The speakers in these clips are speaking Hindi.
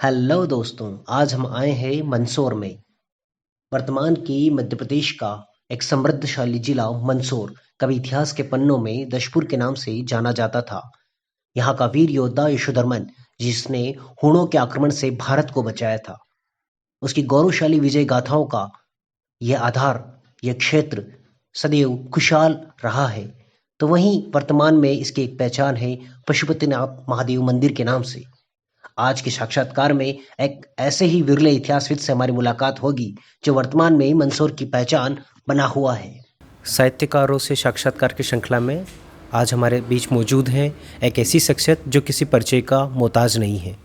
हेलो दोस्तों, आज हम आए हैं मंदसौर में। वर्तमान के मध्य प्रदेश का एक समृद्धशाली जिला मंदसौर कभी इतिहास के पन्नों में दशपुर के नाम से जाना जाता था। यहाँ का वीर योद्धा यशोधर्मन, जिसने हूणों के आक्रमण से भारत को बचाया था, उसकी गौरवशाली विजय गाथाओं का यह आधार, यह क्षेत्र सदैव खुशहाल रहा है। तो वहीं वर्तमान में इसकी एक पहचान है पशुपतिनाथ महादेव मंदिर के नाम से। आज के साक्षात्कार में एक ऐसे ही विरले इतिहासविद से हमारी मुलाकात होगी जो वर्तमान में मंदसौर की पहचान बना हुआ है। साहित्यकारों से साक्षात्कार की श्रृंखला में आज हमारे बीच मौजूद हैं एक ऐसी शख्सियत जो किसी परिचय का मोहताज नहीं है।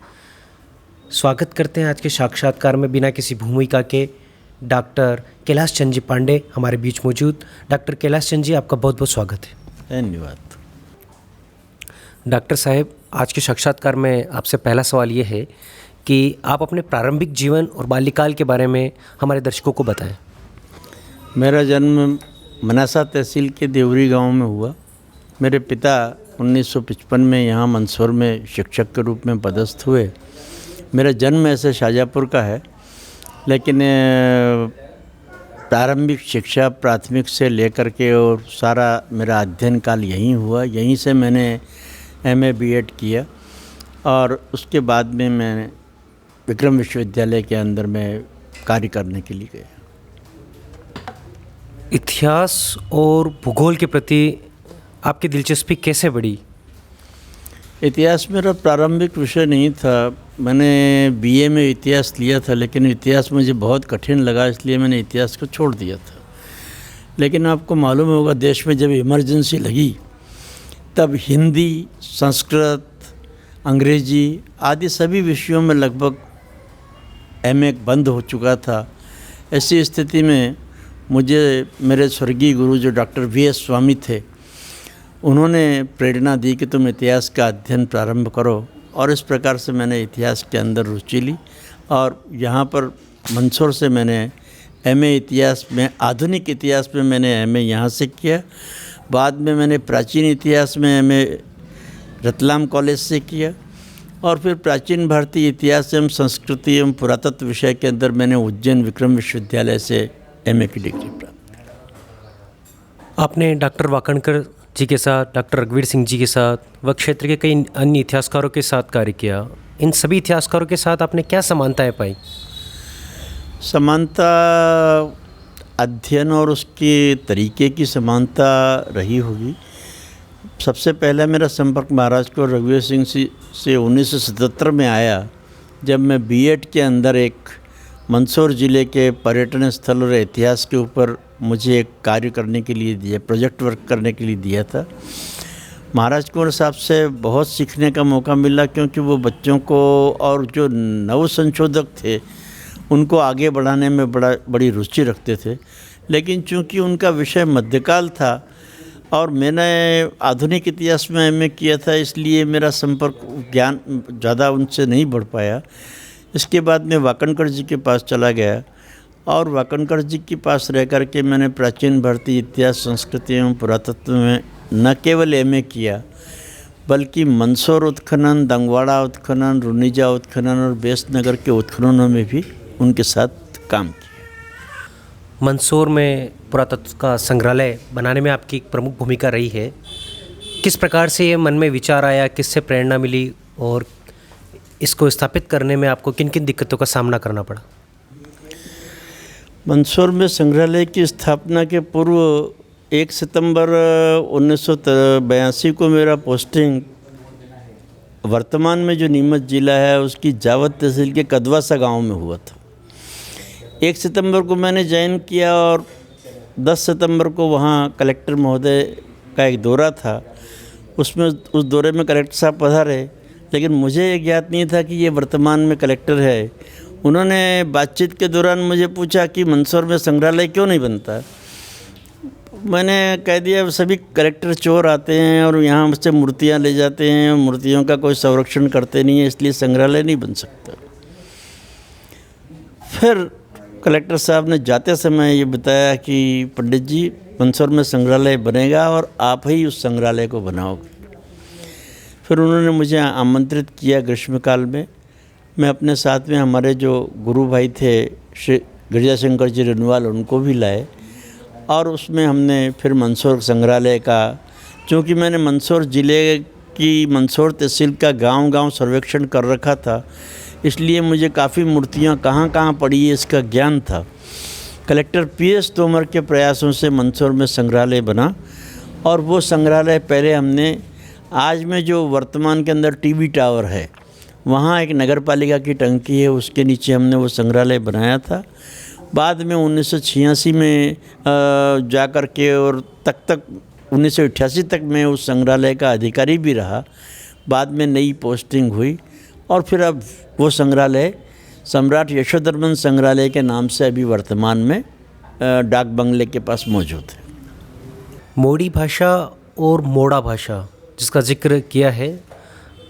स्वागत करते हैं आज के साक्षात्कार में बिना किसी भूमिका के डॉक्टर कैलाश चंद जी पांडे हमारे बीच मौजूद। डॉक्टर कैलाश चंद जी, आपका बहुत बहुत स्वागत है। धन्यवाद। डॉक्टर साहब, आज के साक्षात्कार में आपसे पहला सवाल ये है कि आप अपने प्रारंभिक जीवन और बाल्यकाल के बारे में हमारे दर्शकों को बताएं। मेरा जन्म मनासा तहसील के देवरी गांव में हुआ। मेरे पिता 1955 में यहाँ मंदसौर में शिक्षक के रूप में पदस्थ हुए। मेरा जन्म ऐसे शाहजहाँपुर का है, लेकिन प्रारंभिक शिक्षा प्राथमिक से लेकर के और सारा मेरा अध्ययन काल यहीं हुआ। यहीं से मैंने एमए बीएड किया और उसके बाद में मैं विक्रम विश्वविद्यालय के अंदर में कार्य करने के लिए गया। इतिहास और भूगोल के प्रति आपकी दिलचस्पी कैसे बढ़ी? इतिहास मेरा प्रारंभिक विषय नहीं था। मैंने बीए में इतिहास लिया था, लेकिन इतिहास मुझे बहुत कठिन लगा, इसलिए मैंने इतिहास को छोड़ दिया था। लेकिन आपको मालूम होगा, देश में जब इमरजेंसी लगी तब हिंदी, संस्कृत, अंग्रेजी आदि सभी विषयों में लगभग एमए बंद हो चुका था। ऐसी स्थिति में मुझे मेरे स्वर्गीय गुरु जो डॉक्टर वीएस स्वामी थे, उन्होंने प्रेरणा दी कि तुम इतिहास का अध्ययन प्रारंभ करो, और इस प्रकार से मैंने इतिहास के अंदर रुचि ली। और यहाँ पर मंदसौर से मैंने एमए इतिहास में, आधुनिक इतिहास में मैंने एमए यहाँ से किया। बाद में मैंने प्राचीन इतिहास में एमए रतलाम कॉलेज से किया, और फिर प्राचीन भारतीय इतिहास एवं संस्कृति एवं पुरातत्व विषय के अंदर मैंने उज्जैन विक्रम विश्वविद्यालय से एमए की डिग्री प्राप्त की। आपने डॉक्टर वाकणकर जी के साथ, डॉक्टर रघुवीर सिंह जी के साथ व क्षेत्र के कई अन्य इतिहासकारों के साथ कार्य किया। इन सभी इतिहासकारों के साथ आपने क्या समानताएं पाई? समानता अध्ययन और उसके तरीके की समानता रही होगी। सबसे पहला मेरा संपर्क महाराष्ट्र और रघुवीर सिंह से 1977 में आया, जब मैं बीएड के अंदर एक मंदसौर ज़िले के पर्यटन स्थल और इतिहास के ऊपर मुझे एक कार्य करने के लिए दिया, प्रोजेक्ट वर्क करने के लिए दिया था। महाराज कुंवर साहब से बहुत सीखने का मौका मिला, क्योंकि वो बच्चों को और जो नव संशोधक थे उनको आगे बढ़ाने में बड़ी रुचि रखते थे। लेकिन चूंकि उनका विषय मध्यकाल था और मैंने आधुनिक इतिहास में एमए किया था, इसलिए मेरा संपर्क ज्ञान ज़्यादा उनसे नहीं बढ़ पाया। इसके बाद मैं वाकणकर जी के पास चला गया, और वाकणकर जी के पास रह कर के मैंने प्राचीन भारतीय इतिहास, संस्कृति एवं पुरातत्व में न केवल एमए किया, बल्कि मंदसौर उत्खनन, दंगवाड़ा उत्खनन, रुनिजा उत्खनन और बेसनगर के उत्खननों में भी उनके साथ काम किया। मंदसौर में पुरातत्व का संग्रहालय बनाने में आपकी एक प्रमुख भूमिका रही है। किस प्रकार से ये मन में विचार आया, किससे प्रेरणा मिली, और इसको स्थापित करने में आपको किन किन दिक्कतों का सामना करना पड़ा? मंदसौर में संग्रहालय की स्थापना के पूर्व 1 सितंबर 1982 को मेरा पोस्टिंग वर्तमान में जो नीमच जिला है उसकी जावद तहसील के कदवासा गांव में हुआ था। 1 सितंबर को मैंने ज्वाइन किया और 10 सितंबर को वहाँ कलेक्टर महोदय का एक दौरा था। उस दौरे में कलेक्टर साहब पधारे, लेकिन मुझे ये ज्ञात नहीं था कि ये वर्तमान में कलेक्टर है। उन्होंने बातचीत के दौरान मुझे पूछा कि मंदसौर में संग्रहालय क्यों नहीं बनता। मैंने कह दिया, सभी कलेक्टर चोर आते हैं और यहाँ मुझसे मूर्तियाँ ले जाते हैं और मूर्तियों का कोई संरक्षण करते नहीं है, इसलिए संग्रहालय नहीं बन सकता। फिर कलेक्टर साहब ने जाते समय ये बताया कि पंडित जी, मंदसौर में संग्रहालय बनेगा और आप ही उस संग्रहालय को बनाओगे। फिर उन्होंने मुझे आमंत्रित किया ग्रीष्मकाल में मैं अपने साथ में हमारे जो गुरु भाई थे श्री गिरजाशंकर जी रेणुवाल, उनको भी लाए और उसमें हमने फिर मंदसौर संग्रहालय का, चूँकि मैंने मंदसौर ज़िले की मंदसौर तहसील का गांव-गांव सर्वेक्षण कर रखा था, इसलिए मुझे काफ़ी मूर्तियां कहाँ कहाँ पड़ी है इसका ज्ञान था। कलेक्टर पीएस तोमर के प्रयासों से मंदसौर में संग्रहालय बना और वो संग्रहालय पहले हमने, आज में जो वर्तमान के अंदर टीवी टावर है, वहाँ एक नगर पालिका की टंकी है, उसके नीचे हमने वो संग्रहालय बनाया था। बाद में 1986 में जा कर के और तक 1988 तक मैं उस संग्रहालय का अधिकारी भी रहा। बाद में नई पोस्टिंग हुई और फिर अब वो संग्रहालय सम्राट यशोधर्मन संग्रहालय के नाम से अभी वर्तमान में डाक बंगले के पास मौजूद है। मोड़ी भाषा और मोड़ा भाषा जिसका जिक्र किया है,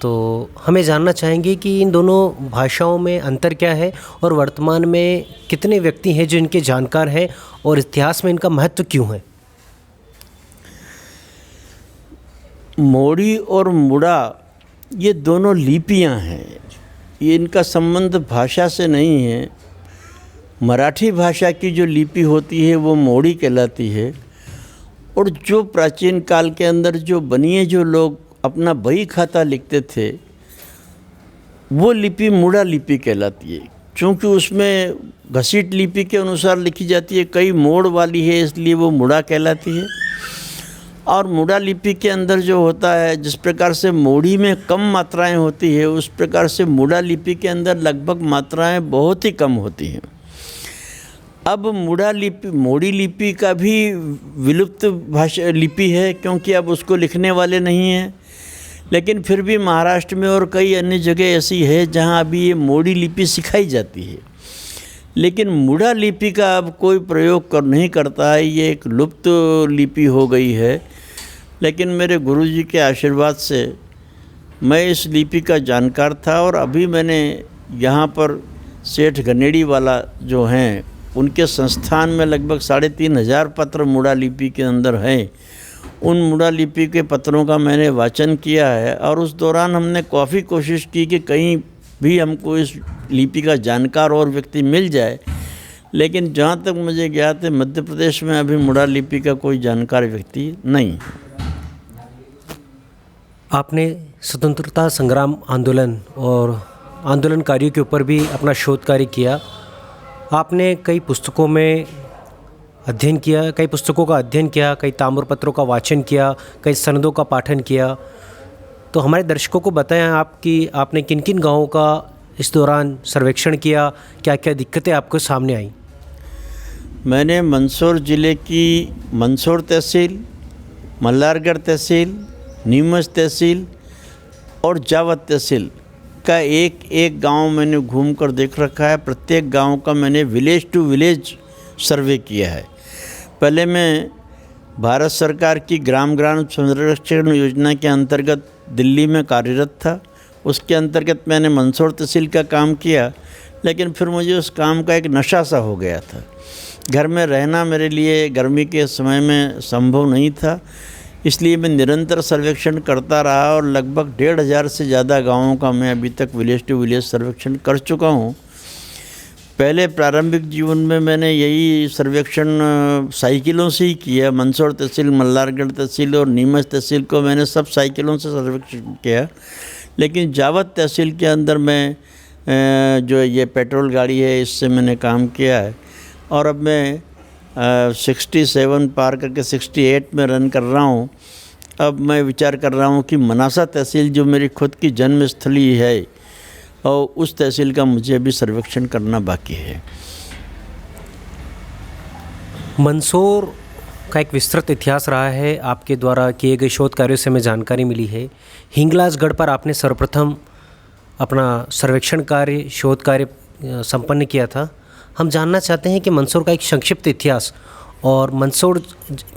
तो हमें जानना चाहेंगे कि इन दोनों भाषाओं में अंतर क्या है और वर्तमान में कितने व्यक्ति हैं जो इनके जानकार हैं और इतिहास में इनका महत्व क्यों है। मोड़ी और मुड़ा ये दोनों लिपियां हैं, ये इनका संबंध भाषा से नहीं है। मराठी भाषा की जो लिपि होती है वो मोड़ी कहलाती है और जो प्राचीन काल के अंदर जो बनिए जो लोग अपना बही खाता लिखते थे वो लिपि मुड़ा लिपि कहलाती है, क्योंकि उसमें घसीट लिपि के अनुसार लिखी जाती है, कई मोड़ वाली है इसलिए वो मुड़ा कहलाती है। और मुड़ा लिपि के अंदर जो होता है, जिस प्रकार से मोड़ी में कम मात्राएं होती है, उस प्रकार से मुड़ा लिपि के अंदर लगभग मात्राएं बहुत ही कम होती हैं। अब मुड़ा लिपि, मोड़ी लिपि का भी विलुप्त भाषा लिपि है, क्योंकि अब उसको लिखने वाले नहीं हैं। लेकिन फिर भी महाराष्ट्र में और कई अन्य जगह ऐसी है जहां अभी ये मोड़ी लिपि सिखाई जाती है, लेकिन मुड़ा लिपि का अब कोई प्रयोग नहीं करता है, ये एक लुप्त लिपि हो गई है। लेकिन मेरे गुरुजी के आशीर्वाद से मैं इस लिपि का जानकार था और अभी मैंने यहाँ पर सेठ गनेड़ी वाला जो हैं उनके संस्थान में लगभग 3,500 पत्र मुड़ा लिपि के अंदर हैं। उन मुड़ा लिपि के पत्रों का मैंने वाचन किया है और उस दौरान हमने काफ़ी कोशिश की कि कहीं भी हमको इस लिपि का जानकार और व्यक्ति मिल जाए, लेकिन जहाँ तक मुझे ज्ञात है मध्य प्रदेश में अभी मुड़ा लिपि का कोई जानकार व्यक्ति नहीं। आपने स्वतंत्रता संग्राम आंदोलन और आंदोलनकारियों के ऊपर भी अपना शोध कार्य किया। आपने कई पुस्तकों में अध्ययन किया, कई पुस्तकों का अध्ययन किया, कई ताम्रपत्रों का वाचन किया, कई सनदों का पाठन किया। तो हमारे दर्शकों को बताएं आप कि आपने किन किन गाँवों का इस दौरान सर्वेक्षण किया, क्या क्या दिक्कतें आपको सामने आई। मैंने मंदसौर ज़िले की मंदसौर तहसील, मल्हारगढ़ तहसील, नीमच तहसील और जावद तहसील का एक एक गांव मैंने घूमकर देख रखा है। प्रत्येक गांव का मैंने विलेज टू विलेज सर्वे किया है। पहले मैं भारत सरकार की ग्राम संरक्षण योजना के अंतर्गत दिल्ली में कार्यरत था। उसके अंतर्गत मैंने मंदसौर तहसील का काम किया, लेकिन फिर मुझे उस काम का एक नशा सा हो गया था। घर में रहना मेरे लिए गर्मी के समय में संभव नहीं था, इसलिए मैं निरंतर सर्वेक्षण करता रहा और लगभग 1,500 से ज़्यादा गाँवों का मैं अभी तक विलेज टू विलेज सर्वेक्षण कर चुका हूँ। पहले प्रारंभिक जीवन में मैंने यही सर्वेक्षण साइकिलों से ही किया। मंदसौर तहसील, मल्हारगढ़ तहसील और नीमच तहसील को मैंने सब साइकिलों से सर्वेक्षण किया। लेकिन जावद तहसील के अंदर मैं जो ये पेट्रोल गाड़ी है इससे मैंने काम किया है और अब मैं 67 पार करके 68 में रन कर रहा हूँ। अब मैं विचार कर रहा हूँ कि मनासा तहसील जो मेरी खुद की जन्मस्थली है और उस तहसील का मुझे अभी सर्वेक्षण करना बाकी है। मंदसौर का एक विस्तृत इतिहास रहा है, आपके द्वारा किए गए शोध कार्यों से हमें जानकारी मिली है। हिंगलाजगढ़ पर आपने सर्वप्रथम अपना सर्वेक्षण कार्य, शोध कार्य संपन्न किया था। हम जानना चाहते हैं कि मंदसौर का एक संक्षिप्त इतिहास और मंदसौर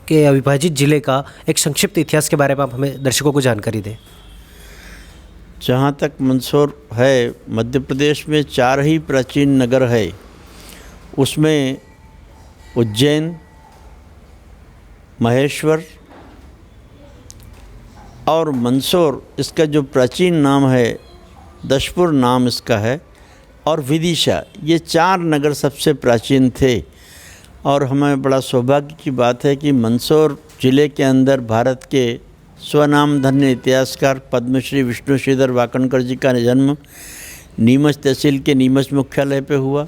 के अविभाजित ज़िले का एक संक्षिप्त इतिहास के बारे में आप हमें दर्शकों को जानकारी दें। जहाँ तक मंदसौर है, मध्य प्रदेश में 4 ही प्राचीन नगर है। उसमें उज्जैन, महेश्वर और मंदसौर, इसका जो प्राचीन नाम है दशपुर नाम इसका है। और विदिशा, ये 4 नगर सबसे प्राचीन थे। और हमें बड़ा सौभाग्य की बात है कि मंदसौर ज़िले के अंदर भारत के स्वनामधन्य इतिहासकार पद्मश्री विष्णु श्रीधर वाकणकर जी का जन्म नीमच तहसील के नीमच मुख्यालय पे हुआ।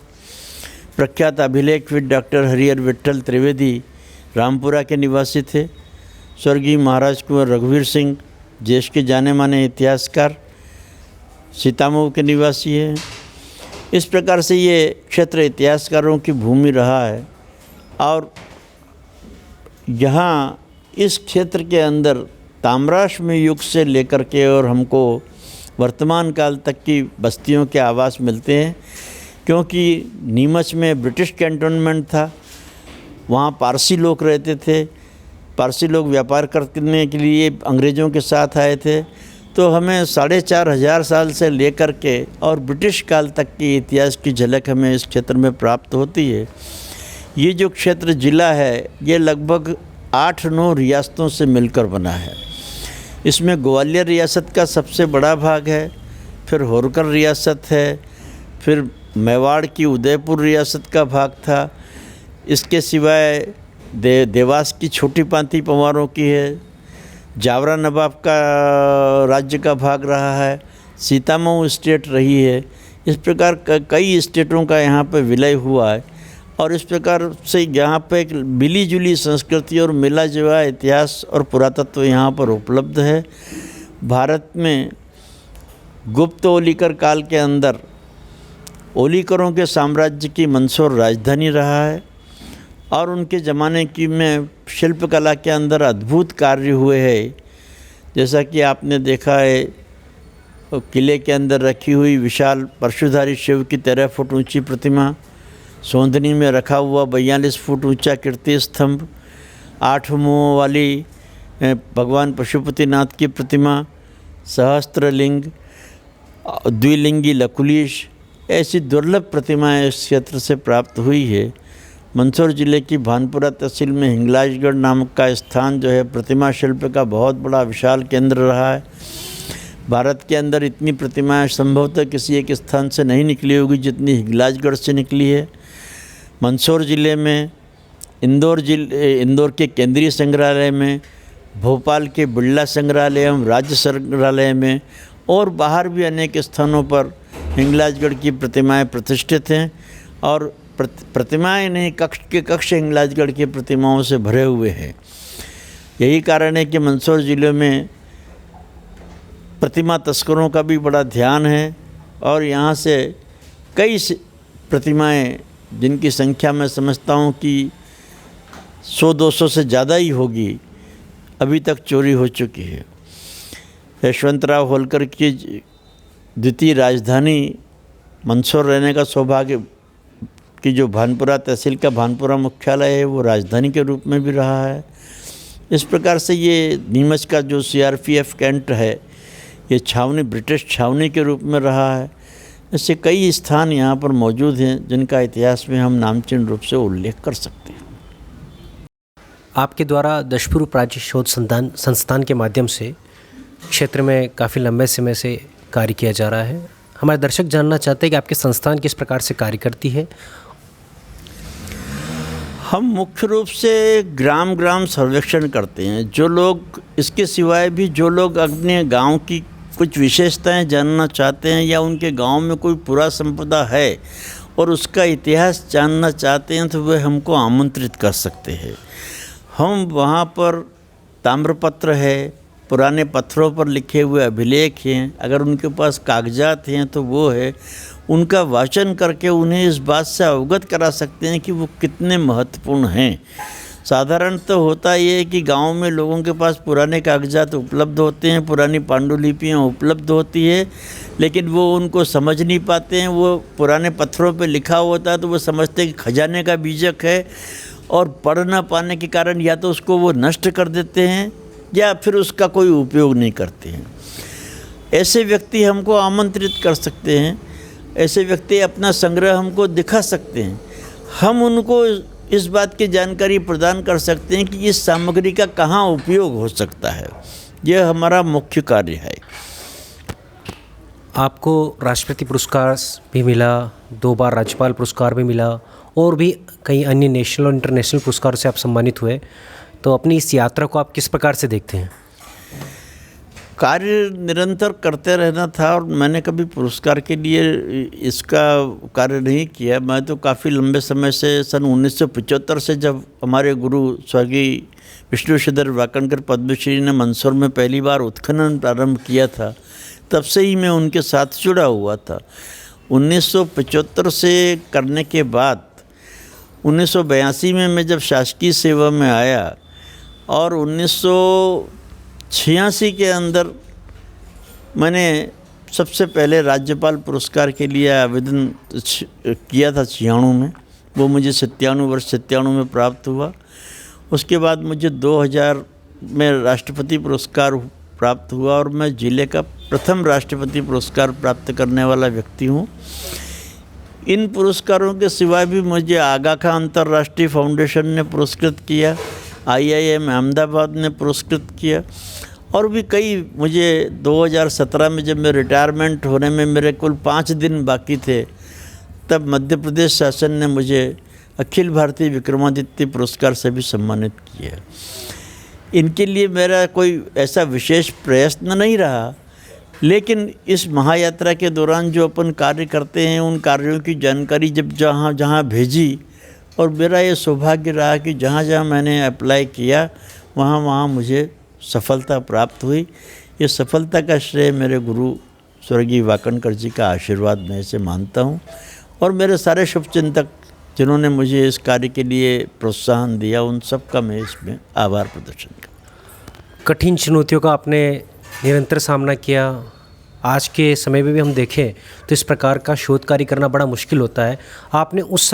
प्रख्यात अभिलेखविद डॉक्टर हरिहर विट्ठल त्रिवेदी रामपुरा के निवासी थे। स्वर्गीय महाराज कुंवर रघुवीर सिंह देश के जाने माने इतिहासकार सीतामऊ के निवासी हैं। इस प्रकार से ये क्षेत्र इतिहासकारों की भूमि रहा है। और यहाँ इस क्षेत्र के अंदर ताम्राश्म युग से लेकर के और हमको वर्तमान काल तक की बस्तियों के आवास मिलते हैं, क्योंकि नीमच में ब्रिटिश कैंटोनमेंट था, वहाँ पारसी लोग रहते थे। पारसी लोग व्यापार करने के लिए अंग्रेज़ों के साथ आए थे। तो हमें 4,500 साल से लेकर के और ब्रिटिश काल तक के इतिहास की झलक हमें इस क्षेत्र में प्राप्त होती है। ये जो क्षेत्र ज़िला है ये लगभग 8-9 रियासतों से मिलकर बना है। इसमें ग्वालियर रियासत का सबसे बड़ा भाग है, फिर होरकर रियासत है, फिर मेवाड़ की उदयपुर रियासत का भाग था। इसके सिवाय देवास की छोटी पांति पंवारों की है, जावरा नवाब का राज्य का भाग रहा है, सीतामऊ स्टेट रही है। इस प्रकार कई स्टेटों का यहाँ पे विलय हुआ है। और इस प्रकार से यहाँ पे एक मिली जुली संस्कृति और मिला जुला इतिहास और पुरातत्व यहाँ पर उपलब्ध है। भारत में गुप्त ओलिकर काल के अंदर ओलिकरों के साम्राज्य की मंदसौर राजधानी रहा है। और उनके ज़माने की में शिल्पकला के अंदर अद्भुत कार्य हुए हैं। जैसा कि आपने देखा है, किले के अंदर रखी हुई विशाल परशुधारी शिव की 13 फुट ऊंची प्रतिमा, सोंधनी में रखा हुआ 42 फुट ऊंचा कीर्ति स्तंभ, 8 मुँह वाली भगवान पशुपतिनाथ की प्रतिमा, सहस्त्रलिंग, द्विलिंगी लकुलीश, ऐसी दुर्लभ प्रतिमाएं इस क्षेत्र से प्राप्त हुई है। मंदसौर ज़िले की भानपुरा तहसील में हिंगलाजगढ़ नामक का स्थान जो है प्रतिमा शिल्प का बहुत बड़ा विशाल केंद्र रहा है। भारत के अंदर इतनी प्रतिमाएं संभवतः किसी एक स्थान से नहीं निकली होगी जितनी हिंगलाजगढ़ से निकली है। मंदसौर ज़िले में इंदौर के केंद्रीय संग्रहालय में, भोपाल के बिरला संग्रहालय एवं राज्य संग्रहालय में और बाहर भी अनेक स्थानों पर हिंगलाजगढ़ की प्रतिमाएं प्रतिष्ठित हैं। और प्रतिमाएं नहीं, कक्ष के कक्ष हिंगलाजगढ़ की प्रतिमाओं से भरे हुए हैं। यही कारण है कि मंदसौर ज़िले में प्रतिमा तस्करों का भी बड़ा ध्यान है। और यहाँ से कई प्रतिमाएं, जिनकी संख्या मैं समझता हूँ कि 100-200 से ज़्यादा ही होगी, अभी तक चोरी हो चुकी है। यशवंतराव होलकर की द्वितीय राजधानी मंदसौर रहने का सौभाग्य कि जो भानपुरा तहसील का भानपुरा मुख्यालय है वो राजधानी के रूप में भी रहा है। इस प्रकार से ये नीमच का जो CRPF कैंट है ये छावनी, ब्रिटिश छावनी के रूप में रहा है। ऐसे कई स्थान यहाँ पर मौजूद हैं जिनका इतिहास में हम नामचीन रूप से उल्लेख कर सकते हैं। आपके द्वारा दशपुर प्राची शोध संस्थान के माध्यम से क्षेत्र में काफ़ी लंबे समय से कार्य किया जा रहा है। हमारे दर्शक जानना चाहते हैं कि आपके संस्थान किस प्रकार से कार्य करती है। हम मुख्य रूप से ग्राम ग्राम सर्वेक्षण करते हैं। जो लोग, इसके सिवाय भी जो लोग अपने गांव की कुछ विशेषताएं जानना चाहते हैं या उनके गांव में कोई पुरा संपदा है और उसका इतिहास जानना चाहते हैं तो वे हमको आमंत्रित कर सकते हैं। हम वहाँ पर ताम्रपत्र है, पुराने पत्थरों पर लिखे हुए अभिलेख हैं, अगर उनके पास कागजात हैं तो वो है, उनका वाचन करके उन्हें इस बात से अवगत करा सकते हैं कि वो कितने महत्वपूर्ण हैं। साधारणतः होता ये है कि गांव में लोगों के पास पुराने कागजात उपलब्ध होते हैं, पुरानी पांडुलिपियाँ उपलब्ध होती है, लेकिन वो उनको समझ नहीं पाते हैं। वो पुराने पत्थरों पे लिखा होता है तो वो समझते हैं कि खजाने का बीजक है, और पढ़ ना पाने के कारण या तो उसको वो नष्ट कर देते हैं या फिर उसका कोई उपयोग नहीं करते हैं। ऐसे व्यक्ति हमको आमंत्रित कर सकते हैं, ऐसे व्यक्ति अपना संग्रह हमको दिखा सकते हैं। हम उनको इस बात की जानकारी प्रदान कर सकते हैं कि इस सामग्री का कहाँ उपयोग हो सकता है। यह हमारा मुख्य कार्य है। आपको राष्ट्रपति पुरस्कार भी मिला, 2 बार राज्यपाल पुरस्कार भी मिला और भी कई अन्य नेशनल और इंटरनेशनल पुरस्कारों से आप सम्मानित हुए। तो अपनी इस यात्रा को आप किस प्रकार से देखते हैं? कार्य निरंतर करते रहना था और मैंने कभी पुरस्कार के लिए इसका कार्य नहीं किया। मैं तो काफ़ी लंबे समय से सन 1975 से जब हमारे गुरु स्वर्गीय विष्णुशंकर वाकणकर पद्मश्री ने मंदसौर में पहली बार उत्खनन प्रारंभ किया था, तब से ही मैं उनके साथ जुड़ा हुआ था। 1975 से करने के बाद 1982 में मैं जब शासकीय सेवा में आया और 1986 के अंदर मैंने सबसे पहले राज्यपाल पुरस्कार के लिए आवेदन किया था 96 में। वो मुझे 97 में प्राप्त हुआ। उसके बाद मुझे 2000 में राष्ट्रपति पुरस्कार प्राप्त हुआ और मैं जिले का प्रथम राष्ट्रपति पुरस्कार प्राप्त करने वाला व्यक्ति हूँ। इन पुरस्कारों के सिवाय भी मुझे आगा खां अंतर्राष्ट्रीय फाउंडेशन ने पुरस्कृत किया, IIM अहमदाबाद ने पुरस्कृत किया और भी कई। मुझे 2017 में जब मैं रिटायरमेंट होने में मेरे कुल 5 दिन बाकी थे, तब मध्य प्रदेश शासन ने मुझे अखिल भारतीय विक्रमादित्य पुरस्कार से भी सम्मानित किया। इनके लिए मेरा कोई ऐसा विशेष प्रयत्न नहीं रहा, लेकिन इस महायात्रा के दौरान जो अपन कार्य करते हैं उन कार्यों की जानकारी जब जहाँ जहाँ भेजी और मेरा ये सौभाग्य रहा कि जहाँ जहाँ मैंने अप्लाई किया वहाँ वहाँ मुझे सफलता प्राप्त हुई। ये सफलता का श्रेय मेरे गुरु स्वर्गीय वाकणकर जी का आशीर्वाद मैं इसे मानता हूँ और मेरे सारे शुभचिंतक जिन्होंने मुझे इस कार्य के लिए प्रोत्साहन दिया उन सब का मैं इसमें आभार प्रदर्शन करता। कठिन चुनौतियों का आपने निरंतर सामना किया। आज के समय में भी हम देखें तो इस प्रकार का शोध कार्य करना बड़ा मुश्किल होता है। आपने उस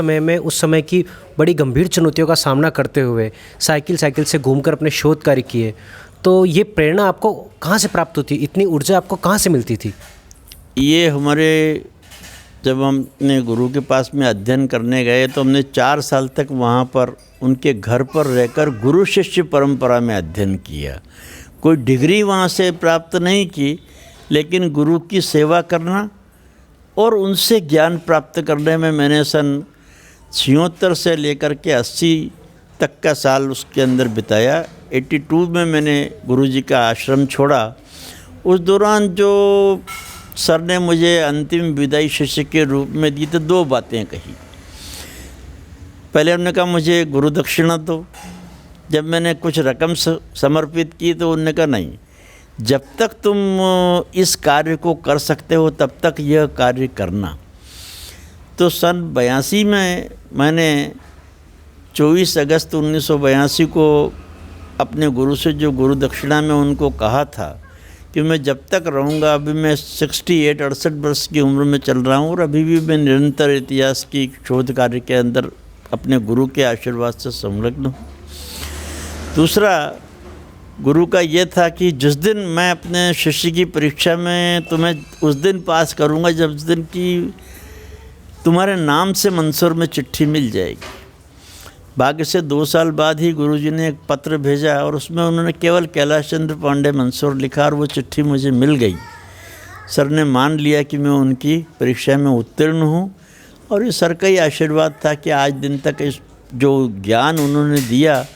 समय की बड़ी गंभीर चुनौतियों का सामना करते हुए साइकिल से घूमकर अपने शोध कार्य किए। तो ये प्रेरणा आपको कहाँ से प्राप्त होती, इतनी ऊर्जा आपको कहाँ से मिलती थी? ये हमारे जब हमने गुरु के पास में अध्ययन करने गए तो हमने 4 साल तक वहाँ पर उनके घर पर रहकर गुरु शिष्य परंपरा में अध्ययन किया। कोई डिग्री वहाँ से प्राप्त नहीं की, लेकिन गुरु की सेवा करना और उनसे ज्ञान प्राप्त करने में मैंने सन 76 से लेकर के 80 तक का साल उसके अंदर बिताया। 82 में मैंने गुरु जी का आश्रम छोड़ा। उस दौरान जो सर ने मुझे अंतिम विदाई शिष्य के रूप में दी तो 2 बातें कही। पहले उन्होंने कहा मुझे गुरु दक्षिणा दो। जब मैंने कुछ रकम समर्पित की तो उन्होंने कहा नहीं, जब तक तुम इस कार्य को कर सकते हो तब तक यह कार्य करना। तो सन 82 में मैंने 24 अगस्त 1982 को अपने गुरु से जो गुरु दक्षिणा में उनको कहा था कि मैं जब तक रहूँगा, अभी मैं 68 वर्ष की उम्र में चल रहा हूँ और अभी भी मैं निरंतर इतिहास की शोध कार्य के अंदर अपने गुरु के आशीर्वाद से संलग्न हूँ। दूसरा गुरु का ये था कि जिस दिन मैं अपने शिष्य की परीक्षा में तुम्हें उस दिन पास करूँगा जब दिन की तुम्हारे नाम से मंदसौर में चिट्ठी मिल जाएगी। भाग्य से 2 साल बाद ही गुरुजी ने एक पत्र भेजा और उसमें उन्होंने केवल कैलाश चंद्र पांडे मंदसौर लिखा और वो चिट्ठी मुझे मिल गई। सर ने मान लिया कि मैं उनकी परीक्षा में उत्तीर्ण हूँ और ये सर का ही आशीर्वाद था कि आज दिन तक इस जो ज्ञान उन्होंने दिया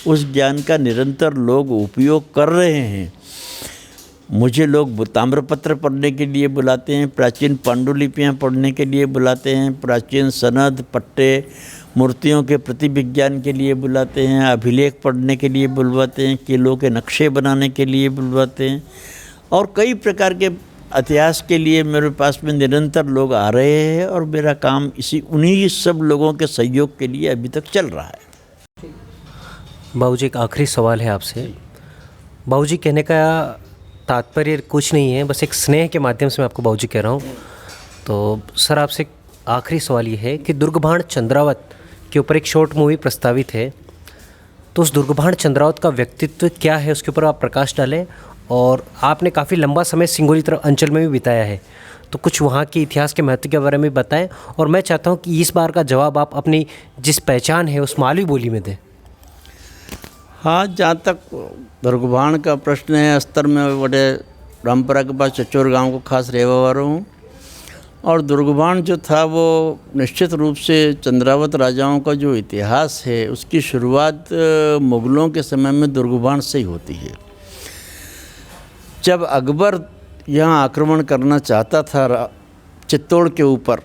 उस ज्ञान का निरंतर लोग उपयोग कर रहे हैं। मुझे लोग ताम्रपत्र पढ़ने के लिए बुलाते हैं, प्राचीन पांडुलिपियाँ पढ़ने के लिए बुलाते हैं, प्राचीन सनद पट्टे मूर्तियों के प्रतिविज्ञान के लिए बुलाते हैं, अभिलेख पढ़ने के लिए बुलवाते हैं, किलों के नक्शे बनाने के लिए बुलवाते हैं और कई प्रकार के इतिहास के लिए मेरे पास में निरंतर लोग आ रहे हैं और मेरा काम उन्हीं सब लोगों के सहयोग के लिए अभी तक चल रहा है। बाबूजी, एक आखिरी सवाल है आपसे। बाबूजी कहने का तात्पर्य कुछ नहीं है, बस एक स्नेह के माध्यम से मैं आपको बाबूजी कह रहा हूँ। तो सर आपसे एक आखिरी सवाल ये है कि दुर्गबाण चंद्रावत के ऊपर एक शॉर्ट मूवी प्रस्तावित है, तो उस दुर्गबाण चंद्रावत का व्यक्तित्व क्या है उसके ऊपर आप प्रकाश डालें। और आपने काफ़ी लंबा समय सिंगोली अंचल में भी बिताया है, तो कुछ वहाँ के इतिहास के महत्व के बारे में बताएं। और मैं चाहता हूँ कि इस बार का जवाब आप अपनी जिस पहचान है उस मालवी बोली में दें। हाँ, जहाँ तक दुर्गबाण का प्रश्न है, अस्तर में बड़े रामपुरा के पास चचोर गांव को खास रहने वाला हूँ। और दुर्गबाण जो था वो निश्चित रूप से चंद्रावत राजाओं का जो इतिहास है उसकी शुरुआत मुग़लों के समय में दुर्गबाण से ही होती है। जब अकबर यहाँ आक्रमण करना चाहता था चित्तौड़ के ऊपर,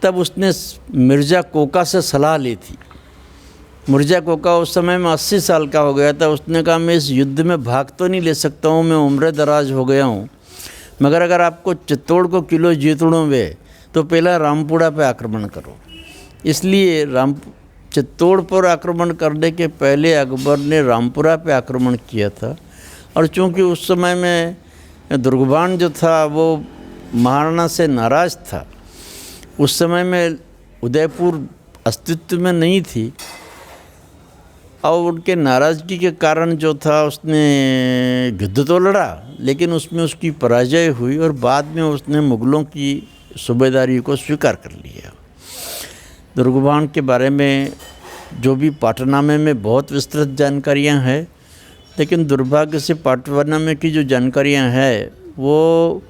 तब उसने मिर्ज़ा कोका से सलाह ली थी। मिर्ज़ा कोका उस समय में 80 साल का हो गया था। उसने कहा मैं इस युद्ध में भाग तो नहीं ले सकता हूँ, मैं उम्र दराज हो गया हूँ, मगर अगर आपको चित्तौड़ को किलो जीतड़ों में तो पहला रामपुरा पे आक्रमण करो। इसलिए चित्तौड़ पर आक्रमण करने के पहले अकबर ने रामपुरा पे आक्रमण किया था। और चूँकि उस समय में दुर्गबाण जो था वो महाराणा से नाराज़ था, उस समय में उदयपुर अस्तित्व में नहीं थी, और उनके नाराज़गी के कारण जो था उसने युद्ध तो लड़ा, लेकिन उसमें उसकी पराजय हुई और बाद में उसने मुग़लों की सूबेदारी को स्वीकार कर लिया। दुर्गबाण के बारे में जो भी पाटनामे में बहुत विस्तृत जानकारियां हैं, लेकिन दुर्भाग्य से पाटनामे की जो जानकारियां हैं वो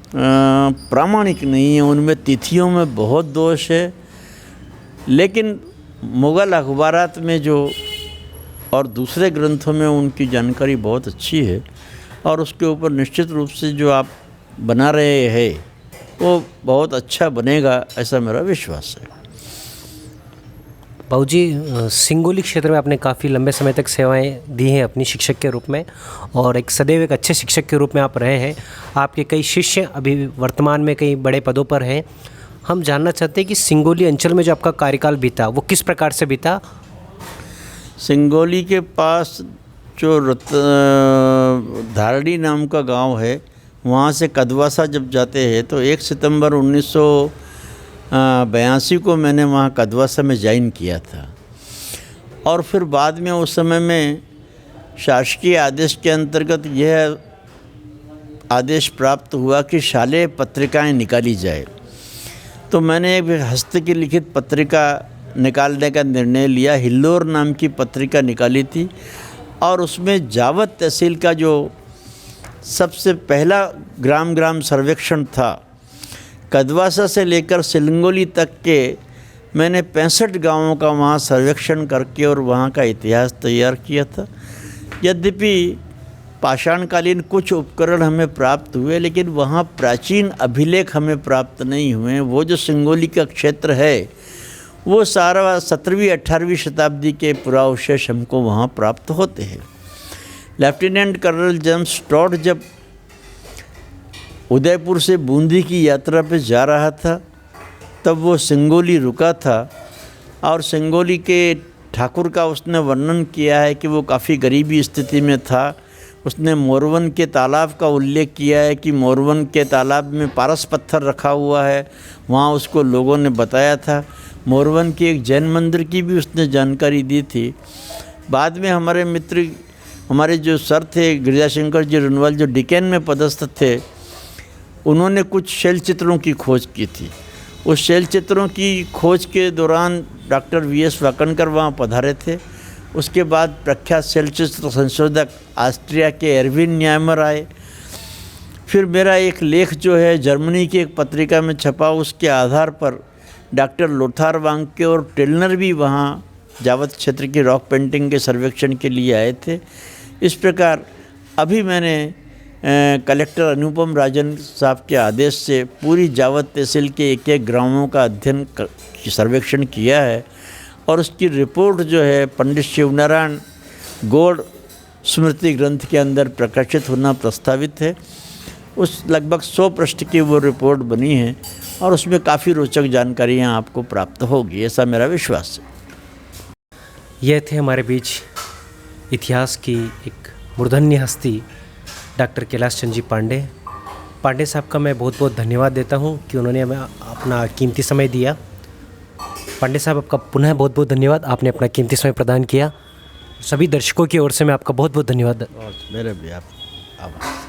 प्रामाणिक नहीं है, उनमें तिथियों में बहुत दोष है। लेकिन मुग़ल अखबारात में जो और दूसरे ग्रंथों में उनकी जानकारी बहुत अच्छी है, और उसके ऊपर निश्चित रूप से जो आप बना रहे हैं वो बहुत अच्छा बनेगा, ऐसा मेरा विश्वास है। बाबूजी, सिंगोली क्षेत्र में आपने काफ़ी लंबे समय तक सेवाएं दी हैं अपनी शिक्षक के रूप में, और एक सदैव एक अच्छे शिक्षक के रूप में आप रहे हैं। आपके कई शिष्य अभी वर्तमान में कई बड़े पदों पर हैं। हम जानना चाहते हैं कि सिंगोली अंचल में जो आपका कार्यकाल बीता वो किस प्रकार से बीता। सिंगोली के पास जो धारड़ी नाम का गांव है, वहाँ से कदवासा जब जाते हैं तो 1 सितंबर 1982 को मैंने वहाँ कदवासा में ज्वाइन किया था। और फिर बाद में उस समय में शासकीय आदेश के अंतर्गत यह आदेश प्राप्त हुआ कि शालेय पत्रिकाएं निकाली जाए, तो मैंने एक हस्त की लिखित पत्रिका निकालने का निर्णय लिया। हिल्लोर नाम की पत्रिका निकाली थी, और उसमें जावत तहसील का जो सबसे पहला ग्राम सर्वेक्षण था, कदवासा से लेकर सिंगोली तक के मैंने 65 गांवों का वहाँ सर्वेक्षण करके और वहाँ का इतिहास तैयार किया था। यद्यपि पाषाणकालीन कुछ उपकरण हमें प्राप्त हुए, लेकिन वहाँ प्राचीन अभिलेख हमें प्राप्त नहीं हुए। वो जो सिंगोली का क्षेत्र है वो सारा 17वीं 18वीं शताब्दी के पुरावशेष हमको वहाँ प्राप्त होते हैं। लेफ्टिनेंट कर्नल जेम्स स्टॉट जब उदयपुर से बूंदी की यात्रा पे जा रहा था, तब वो सिंगोली रुका था, और सिंगोली के ठाकुर का उसने वर्णन किया है कि वो काफ़ी गरीबी स्थिति में था। उसने मोरवन के तालाब का उल्लेख किया है कि मोरवन के तालाब में पारस पत्थर रखा हुआ है, वहाँ उसको लोगों ने बताया था। मोरवन के एक जैन मंदिर की भी उसने जानकारी दी थी। बाद में हमारे मित्र, हमारे जो सर थे गिरिजाशंकर जी रुनवाल, जो डिकेन में पदस्थ थे, उन्होंने कुछ शैल चित्रों की खोज की थी। उस शैल चित्रों की खोज के दौरान डॉक्टर वीएस वाकणकर वहाँ पधारे थे। उसके बाद प्रख्यात शैल चित्र संशोधक ऑस्ट्रिया के एरविन न्यामर आए। फिर मेरा एक लेख जो है जर्मनी की एक पत्रिका में छपा, उसके आधार पर डॉक्टर लोथार वांके और टेलनर भी वहाँ जावत क्षेत्र की रॉक पेंटिंग के सर्वेक्षण के लिए आए थे। इस प्रकार अभी मैंने कलेक्टर अनुपम राजन साहब के आदेश से पूरी जावत तहसील के एक एक ग्रामों का अध्ययन सर्वेक्षण किया है, और उसकी रिपोर्ट जो है पंडित शिवनारायण गौड़ स्मृति ग्रंथ के अंदर प्रकाशित होना प्रस्तावित है। उस लगभग 100 पृष्ठ की वो रिपोर्ट बनी है, और उसमें काफ़ी रोचक जानकारियाँ आपको प्राप्त होगी, ऐसा मेरा विश्वास है। यह थे हमारे बीच इतिहास की एक मूर्धन्य हस्ती डॉक्टर कैलाश चंद जी पांडे साहब का मैं बहुत बहुत धन्यवाद देता हूं कि उन्होंने हमें अपना कीमती समय दिया। पांडे साहब, आपका पुनः बहुत बहुत धन्यवाद, आपने अपना कीमती समय प्रदान किया। सभी दर्शकों की ओर से मैं आपका बहुत बहुत धन्यवाद। और मेरे भी आप आभार।